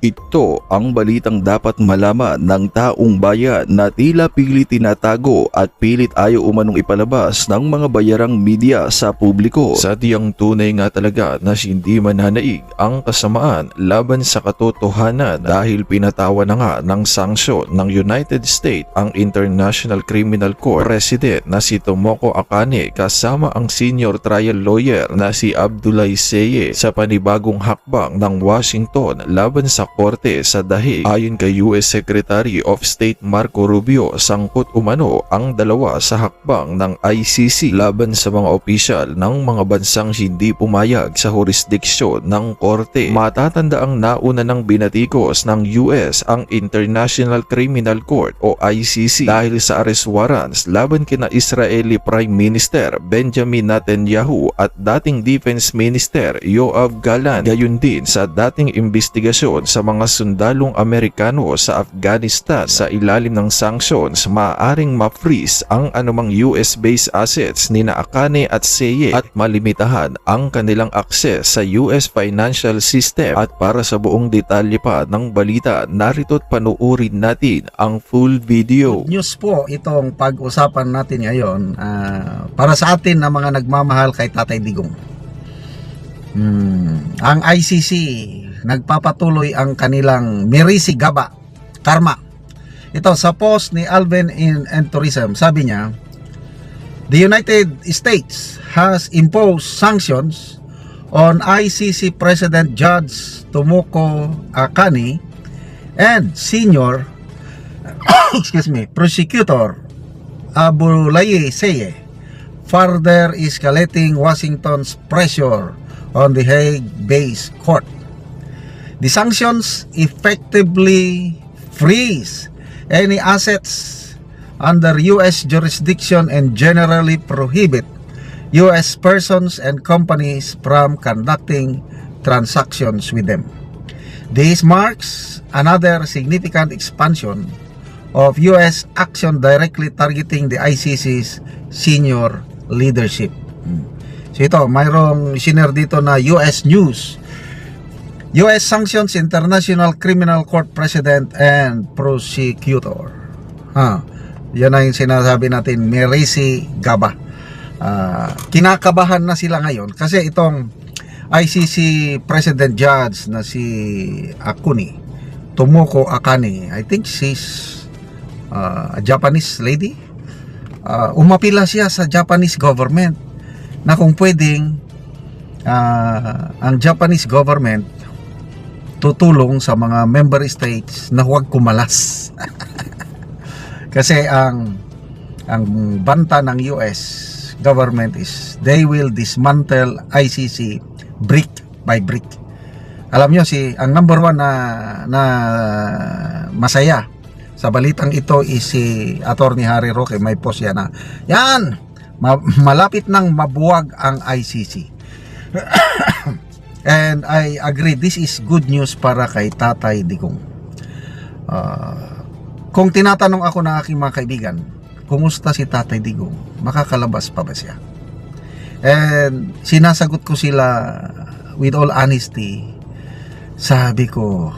Ito ang balitang dapat malaman ng taong bayan na tila pilit tinatago at pilit ayaw umanong ipalabas ng mga bayarang media sa publiko. Sa tiyang tunay nga talaga na hindi mananaig ang kasamaan laban sa katotohanan dahil pinatawa na nga ng sanksyon ng United States ang International Criminal Court President na si Tomoko Akane kasama ang senior trial lawyer na si Abdullah Seye sa panibagong hakbang ng Washington laban sa korte sa dahig. Ayon kay US Secretary of State Marco Rubio, sangkot umano ang dalawa sa hakbang ng ICC laban sa mga opisyal ng mga bansang hindi pumayag sa jurisdiksyon ng korte. Matatanda ang nauna ng binatikos ng US ang International Criminal Court o ICC dahil sa arrest warrants laban kina Israeli Prime Minister Benjamin Netanyahu at dating Defense Minister Yoav Gallant, gayon din sa dating investigasyon sa mga sundalong Amerikano sa Afghanistan. Sa ilalim ng sanctions, maaaring ma-freeze ang anumang US-based assets ni Akane at Seye at malimitahan ang kanilang akses sa US financial system. At para sa buong detalye pa ng balita, narito't panuorin natin ang full video. Good news po itong pag-usapan natin ngayon para sa atin na mga nagmamahal kay Tatay Digong. Ang ICC nagpapatuloy ang kanilang Merisi Gaba Karma. Ito sa post ni Alvin and Tourism, sabi niya, the United States has imposed sanctions on ICC President Judge Tomoko Akane and senior prosecutor Abdullah Seye, further escalating Washington's pressure on the Hague-based court. The sanctions effectively freeze any assets under U.S. jurisdiction and generally prohibit U.S. persons and companies from conducting transactions with them. This marks another significant expansion of U.S. action directly targeting the ICC's senior leadership. So ito, mayroong sinare dito na US News. US sanctions International Criminal Court President and Prosecutor. Yan na yung sinasabi natin, Merisi Gaba. Kinakabahan na sila ngayon kasi itong ICC President Judge na si Akane, Tomoko Akane, I think she's a Japanese lady. Umapila siya sa Japanese government na kung pwedeng ang Japanese government tutulong sa mga member states na huwag kumalas. Kasi ang banta ng US government is they will dismantle ICC brick by brick. Alam nyo, ang number one na masaya sa balitang ito is si Attorney Harry Roque. May post yan na yan, malapit nang mabuwag ang ICC. And I agree, this is good news para kay Tatay Digong. Kung tinatanong ako ng aking mga kaibigan, kumusta si Tatay Digong? Makakalabas pa ba siya? And sinasagot ko sila with all honesty. Sabi ko,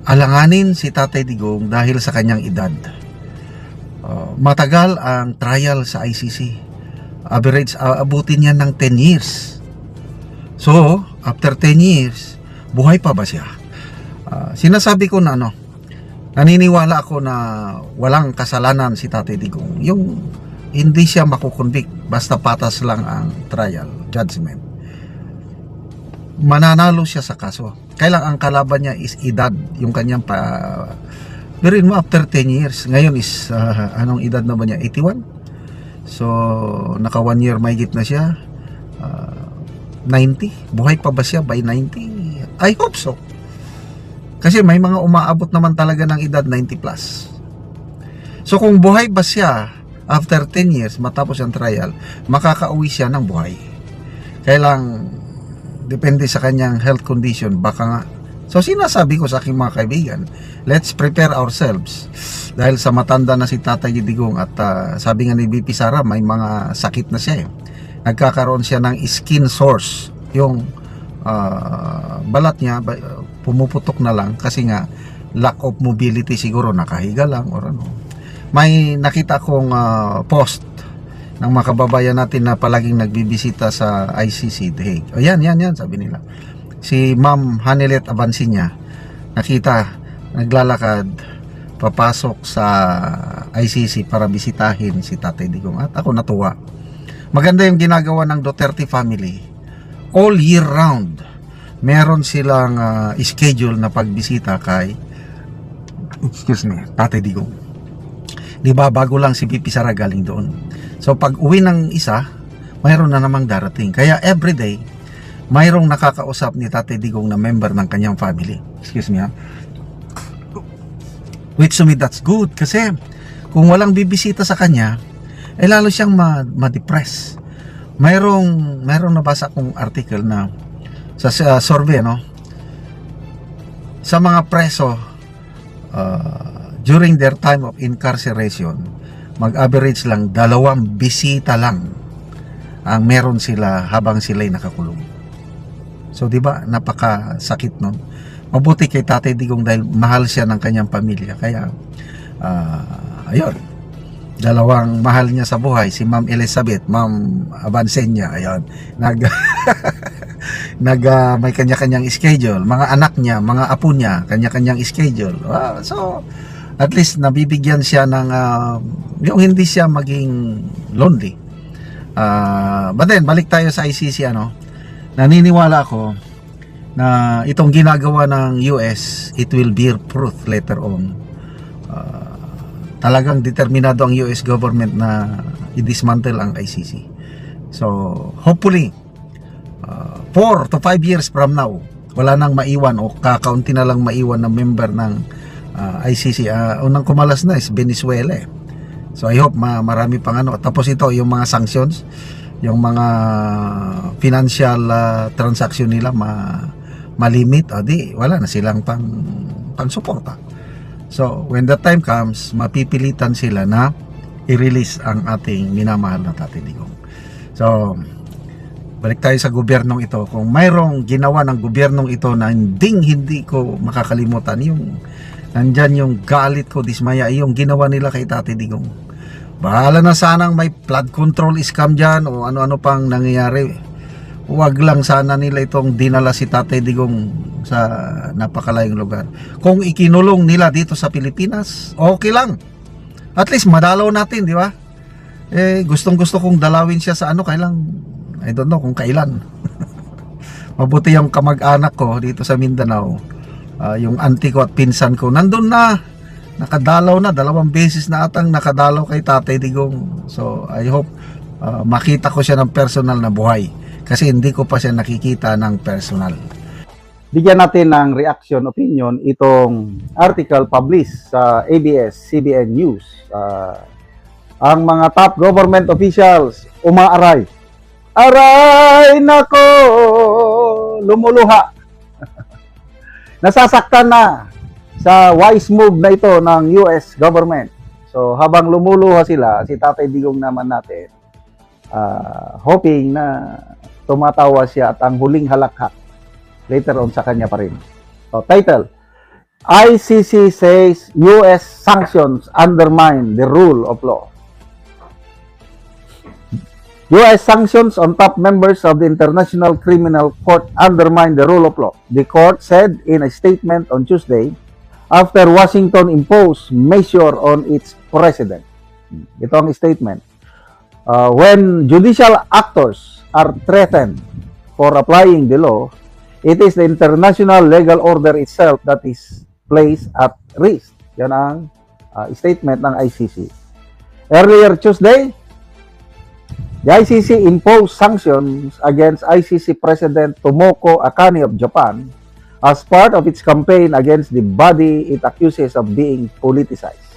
alanganin si Tatay Digong dahil sa kanyang edad. Matagal ang trial sa ICC. Average, abutin niya ng 10 years. So, after 10 years, buhay pa ba siya? Sinasabi ko na naniniwala ako na walang kasalanan si Tatay Digong. Yung hindi siya makukonvict basta patas lang ang trial, judgment. Mananalo siya sa kaso. Kailang ang kalaban niya is edad, yung kanyang Birin mo after 10 years. Ngayon is, anong edad na ba niya? 81? So, naka 1 year mahigit na siya. 90? Buhay pa ba siya by 90? I hope so. Kasi may mga umaabot naman talaga ng edad 90 plus. So kung buhay ba siya after 10 years matapos ang trial, makakauwi siya ng buhay. Kailang depende sa kanyang health condition, baka nga. So sinasabi ko sa aking mga kaibigan, let's prepare ourselves. Dahil sa matanda na si Tatay Digong at sabi nga ni BP Sara, may mga sakit na siya eh. Nagkakaroon siya ng skin sores, yung balat niya pumuputok na lang kasi nga lack of mobility, siguro nakahiga lang or ano. May nakita kong post ng mga kababayan natin na palaging nagbibisita sa ICC The Hague. O yan, sabi nila. Si Ma'am Hanilet Abansinya, nakita, naglalakad, papasok sa ICC para bisitahin si Tatay Digong. At ako natuwa. Maganda yung ginagawa ng Duterte family. All year round, meron silang schedule na pagbisita kay Tatay Digong. Di ba, bago lang si Pipi Sara galing doon. So pag uwi ng isa, mayroon na namang darating. Kaya everyday, mayroong nakakausap ni Tatay Digong na member ng kanyang family. Which to me, that's good. Kasi kung walang bibisita sa kanya, lalo siyang ma-depress. Mayroong nabasa kong article na sa survey, no? Sa mga preso, during their time of incarceration, mag-average lang 2 bisita lang ang meron sila habang sila'y nakakulong. So, di ba, napakasakit nun. Mabuti kay Tatay Digong dahil mahal siya ng kanyang pamilya. Kaya, ayun, 2 mahal niya sa buhay, si Ma'am Elizabeth, Ma'am Abansenya, ayun, may kanya-kanyang schedule. Mga anak niya, mga apo niya, kanya-kanyang schedule. So, at least nabibigyan siya ng yung hindi siya maging lonely. But then, balik tayo sa ICC, naniniwala ako na itong ginagawa ng US, it will bear fruit later on. Talagang determinado ang US government na i-dismantle ang ICC. So, hopefully, 4 to 5 years from now, wala nang maiwan o kakaunti na lang maiwan na member ng ICC. Unang kumalas na is Venezuela. So I hope marami pang tapos ito yung mga sanctions, yung mga financial transaction nila malimit, di wala na silang pang suporta. So when the time comes, mapipilitan sila na i-release ang ating minamahal na Tatay Digong. So balik tayo sa gobyernong ito. Kung mayroong ginawa ng gobyernong ito na hindi ko makakalimutan, nandyan yung galit ko, dismaya, yung ginawa nila kay Tatay Digong. Bahala na sanang may flood control scam dyan o ano-ano pang nangyayari. Huwag lang sana nila itong dinala si Tatay Digong sa napakalayong lugar. Kung ikinulong nila dito sa Pilipinas, okay lang. At least madalaw natin, di ba? Gustong-gusto kong dalawin siya sa kailang, I don't know kung kailan. Mabuti yung kamag-anak ko dito sa Mindanao. Yung auntie ko at pinsan ko nandun na, nakadalaw na 2 beses na atang nakadalaw kay Tatay Digong. So I hope makita ko siya ng personal na buhay kasi hindi ko pa siya nakikita ng personal. Bigyan natin ng reaction opinion itong article published sa ABS-CBN News. Ang mga top government officials umaaray. Aray nako, lumuluha. Nasasaktan na sa wise move na ito ng US government. So habang lumuluha sila, si Tatay Digong naman natin, hoping na tumatawa siya at ang huling halakhak later on sa kanya pa rin. So title, ICC says US sanctions undermine the rule of law. U.S. sanctions on top members of the International Criminal Court undermine the rule of law, the court said in a statement on Tuesday after Washington imposed measure on its president. Ito ang statement. When judicial actors are threatened for applying the law, it is the international legal order itself that is placed at risk. Yan ang statement ng ICC. Earlier Tuesday, the ICC imposed sanctions against ICC President Tomoko Akane of Japan as part of its campaign against the body it accuses of being politicized.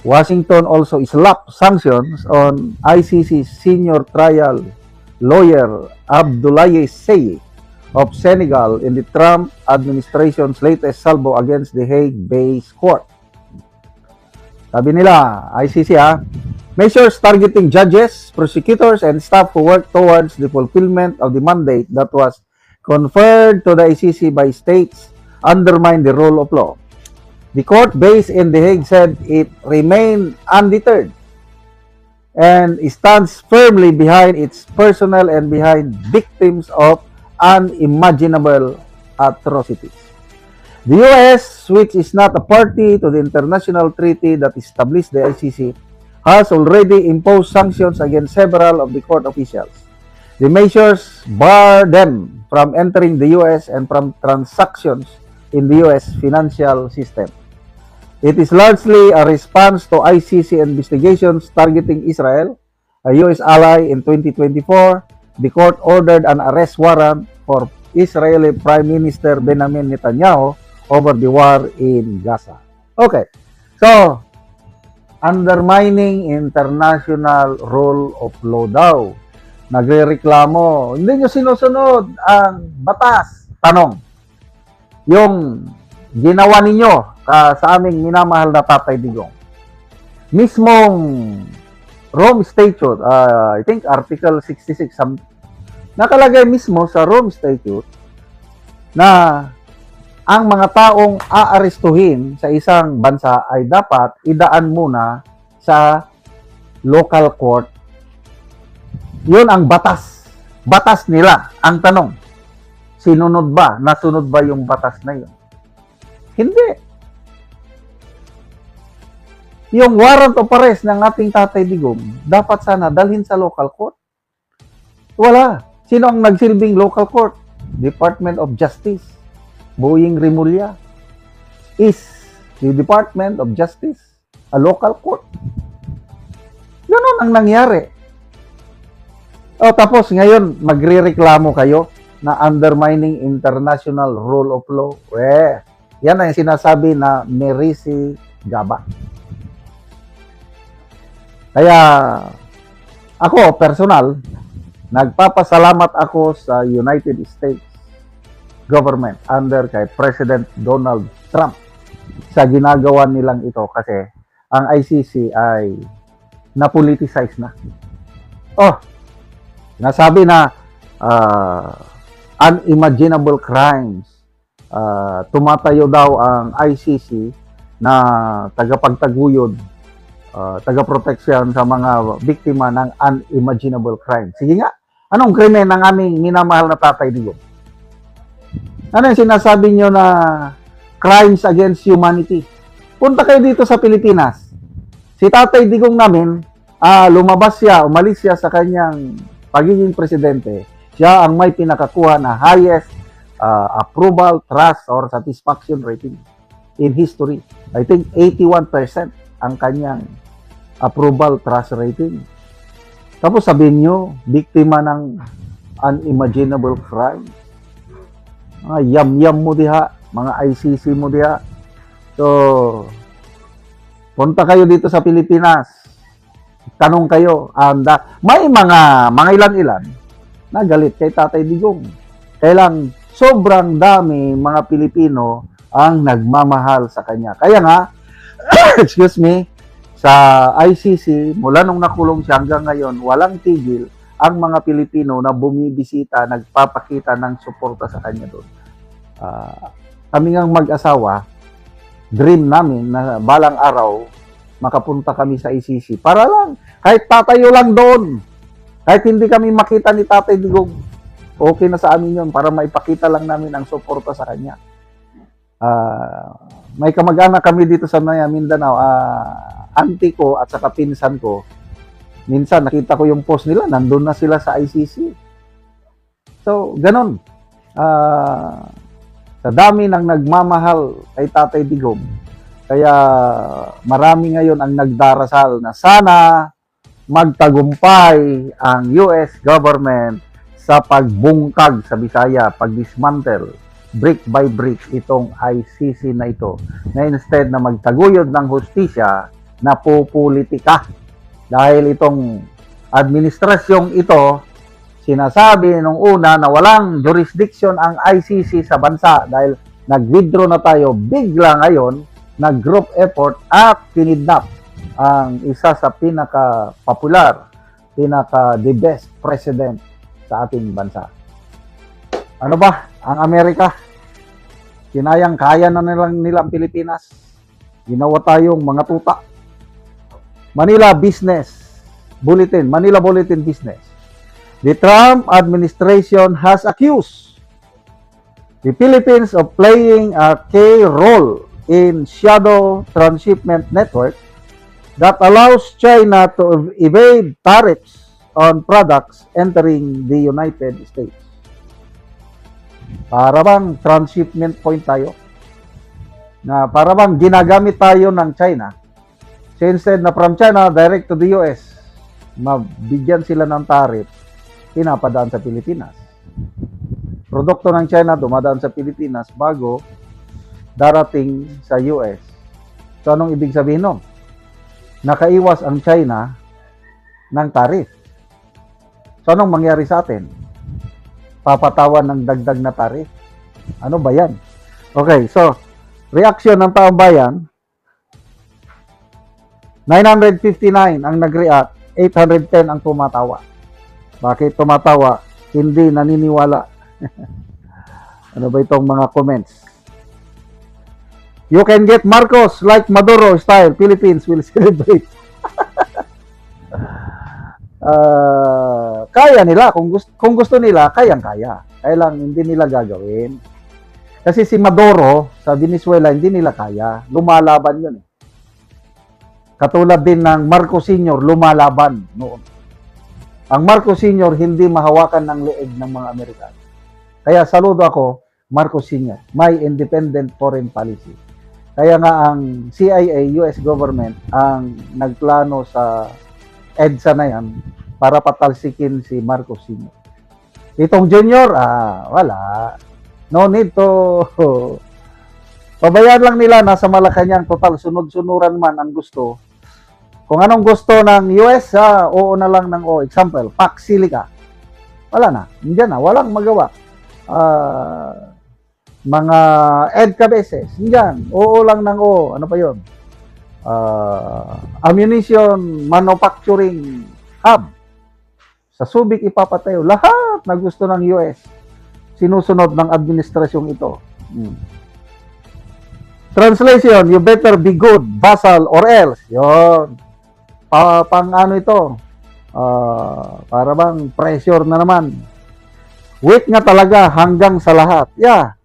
Washington also slapped sanctions on ICC senior trial lawyer Abdoulaye Seye of Senegal in the Trump administration's latest salvo against the Hague-based court. Sabi nila, ICC measures targeting judges, prosecutors, and staff who work towards the fulfillment of the mandate that was conferred to the ICC by states undermine the rule of law. The court based in The Hague said it remained undeterred and stands firmly behind its personnel and behind victims of unimaginable atrocities. The U.S., which is not a party to the international treaty that established the ICC, has already imposed sanctions against several of the court officials. The measures bar them from entering the U.S. and from transactions in the U.S. financial system. It is largely a response to ICC investigations targeting Israel, a U.S. ally. In 2024. The court ordered an arrest warrant for Israeli Prime Minister Benjamin Netanyahu over the war in Gaza. Okay, so undermining international rule of law daw. Nagrereklamo, hindi nyo sinusunod ang batas. Tanong, yung ginawa ninyo sa aming minamahal na Tatay Digong, mismong Rome Statute, I think Article 66, nakalagay mismo sa Rome Statute na ang mga taong aarestuhin sa isang bansa ay dapat idaan muna sa local court. Yun ang batas. Batas nila. Ang tanong, sinunod ba? Nasunod ba yung batas na yun? Hindi. Yung warrant of arrest ng ating Tatay Digong, dapat sana dalhin sa local court. Wala. Sino ang nagsilbing local court? Department of Justice. Boying Rimulya. Is the Department of Justice a local court? Ganon ang nangyari. Tapos ngayon, magrereklamo kayo na undermining international rule of law. Yan ang sinasabi na Merisi Gaba. Kaya, ako, personal, nagpapasalamat ako sa United States government under kay President Donald Trump sa ginagawa nilang ito kasi ang ICC ay na-politicize na. Nasabi na unimaginable crimes. Tumatayo daw ang ICC na tagapagtaguyod, tagaproteksyon sa mga biktima ng unimaginable crime. Sige nga, anong krimen ng aming minamahal na Tatay Digong? Ano yung sinasabi nyo na crimes against humanity? Punta kayo dito sa Pilipinas. Si Tatay Digong namin, umalis siya sa kanyang pagiging presidente. Siya ang may pinakakuha na highest approval, trust, or satisfaction rating in history. I think 81% ang kanyang approval, trust rating. Tapos sabihin nyo, biktima ng unimaginable crime. Mga yam-yam mo diha, mga ICC mo diha. So, punta kayo dito sa Pilipinas. Tanong kayo, may mga ilan-ilan na galit kay Tatay Digong. Kailang sobrang dami mga Pilipino ang nagmamahal sa kanya. Kaya nga, excuse me, sa ICC, mula nung nakulong siya hanggang ngayon, walang tigil ang mga Pilipino na bumibisita, nagpapakita ng suporta sa kanya doon. Kami ngang mag-asawa, dream namin na balang araw makapunta kami sa ICC para lang, kahit tatayo lang doon, kahit hindi kami makita ni Tatay Digong, okay na sa amin yun para maipakita lang namin ang suporta sa kanya. May kamag-anak kami dito sa Mindanao, auntie ko at saka pinsan ko. Minsan nakita ko yung post nila, nandun na sila sa ICC. So, ganun. Sa dami ng nagmamahal kay Tatay Digong, kaya marami ngayon ang nagdarasal na sana magtagumpay ang US government sa pagbungkag sa Bisaya, pag-dismantle, brick by brick itong ICC na ito, na instead na magtaguyod ng hustisya, napopolitika. Dahil itong administrasyong ito, sinasabi nung una na walang jurisdiction ang ICC sa bansa dahil nag-withdraw na tayo, bigla ngayon, nag-group effort at kinidnap ang isa sa pinaka-popular, pinaka-the best president sa ating bansa. Ano ba? Ang Amerika, kaya na nila ang Pilipinas. Ginawa tayong mga tuta. Manila Bulletin Business. The Trump administration has accused the Philippines of playing a key role in shadow transshipment network that allows China to evade tariffs on products entering the United States. Para bang transshipment point tayo? Na para bang ginagamit tayo ng China? So instead na from China direct to the US, mabigyan sila ng tariff, pinapadaan sa Pilipinas. Produkto ng China dumadaan sa Pilipinas bago darating sa US. So anong ibig sabihin nun? Nakaiwas ang China ng tariff. So anong mangyari sa atin? Papatawan ng dagdag na tariff. Ano ba yan? Okay, so reaction ng taong bayan, 959 ang nag-react, 810 ang tumatawa. Bakit tumatawa? Hindi naniniwala. Ano ba itong mga comments? You can get Marcos like Maduro style. Philippines will celebrate. Kaya nila. Kung gusto nila, kayang-kaya. Kaya lang hindi nila gagawin. Kasi si Maduro sa Venezuela, hindi nila kaya. Lumalaban yun. Katulad din ng Marcos Sr., lumalaban noon. Ang Marcos Sr. hindi mahawakan ng leeg ng mga Amerikano. Kaya saludo ako, Marcos Sr., may independent foreign policy. Kaya nga ang CIA, US government, ang nagplano sa EDSA na yan para patalsikin si Marcos Sr. Itong Junior, wala. No need to... Pabayaan lang nila, nasa Malacanang, total sunod-sunuran man ang gusto. Kung anong gusto ng US, oo na lang ng oo. Example, Pac Silica. Wala na. Hindi na. Walang magawa. Mga EDCA bases. Hindi. Oo lang ng oo. Ano pa yun? Ammunition manufacturing hub. Sa Subic ipapatayo. Lahat na gusto ng US. Sinusunod ng administrasyong ito. Translation, you better be good, vassal, or else. Yun. Pang ano ito, para bang pressure na naman. Weak nga talaga hanggang sa lahat. Yeah.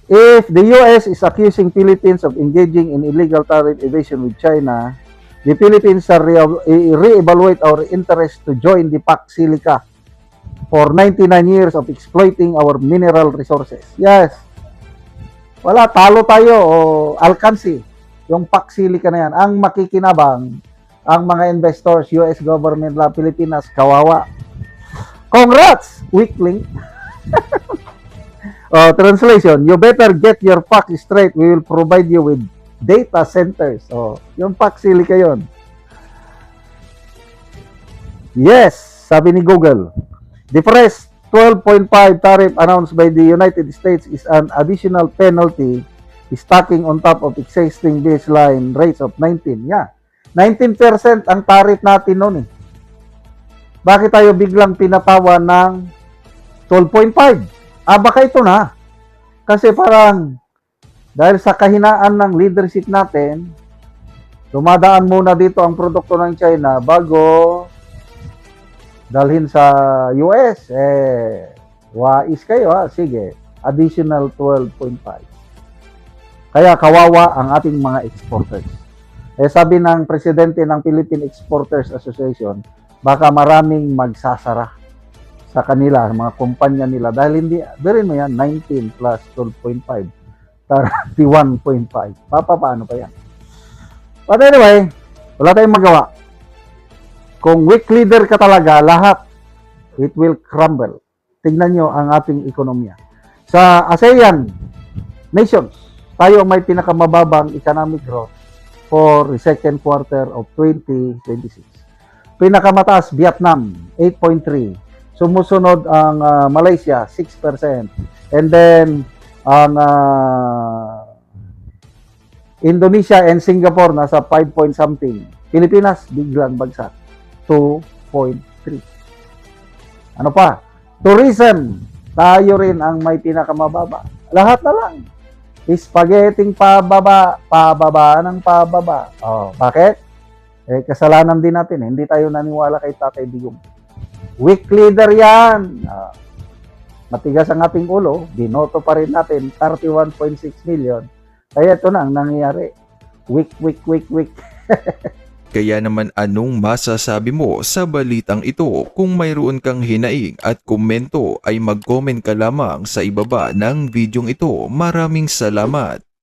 If the US is accusing Philippines of engaging in illegal tariff evasion with China, the Philippines shall re-evaluate our interest to join the Pac Silica for 99 years of exploiting our mineral resources. Yes. Wala, talo tayo o alkansi. Yung Pac Silica na yan. Ang makikinabang, ang mga investors, US government, la Pilipinas, kawawa. Congrats, weakling. Translation, you better get your facts straight. We will provide you with data centers. Yung Pac Silica yun. Yes, sabi ni Google. The first 12.5 tariff announced by the United States is an additional penalty stacking on top of existing baseline rates of 19. Yeah. 19% ang tariff natin noon eh. Bakit tayo biglang pinatawa ng 12.5? Baka ito na. Kasi parang dahil sa kahinaan ng leadership natin, dumadaan muna dito ang produkto ng China bago dalhin sa US. Wais kayo ha. Sige, additional 12.5. Kaya kawawa ang ating mga exporters. Sabi ng presidente ng Philippine Exporters Association, baka maraming magsasara sa kanila, mga kumpanya nila. Dahil hindi, berin mo yan, 19 plus 12.5, 31.5. Paano pa yan? But anyway, wala tayong magawa. Kung weak leader ka talaga, lahat, it will crumble. Tignan nyo ang ating ekonomiya. Sa ASEAN nations, tayo may pinakamababang economic growth for the second quarter of 2026. Pinakamataas, Vietnam, 8.3. Sumusunod ang Malaysia, 6%. And then, ang Indonesia and Singapore, nasa 5 point something. Pilipinas, biglang bagsak, 2.3. Ano pa? Tourism, tayo rin ang may pinakamababa. Lahat na lang. Spaghetti pababa, pababa ng pababa. Oh, bakit? Eh, kasalanan din natin. Hindi tayo naniwala kay Tatay Digong. Weak leader yan. Matigas ang ating ulo. Binoto pa rin natin 31.6 million. Kaya ito na ang nangyayari. Weak. Kaya naman anong masasabi mo sa balitang ito? Kung mayroon kang hinaing at komento ay mag-comment ka lamang sa ibaba ng videong ito. Maraming salamat.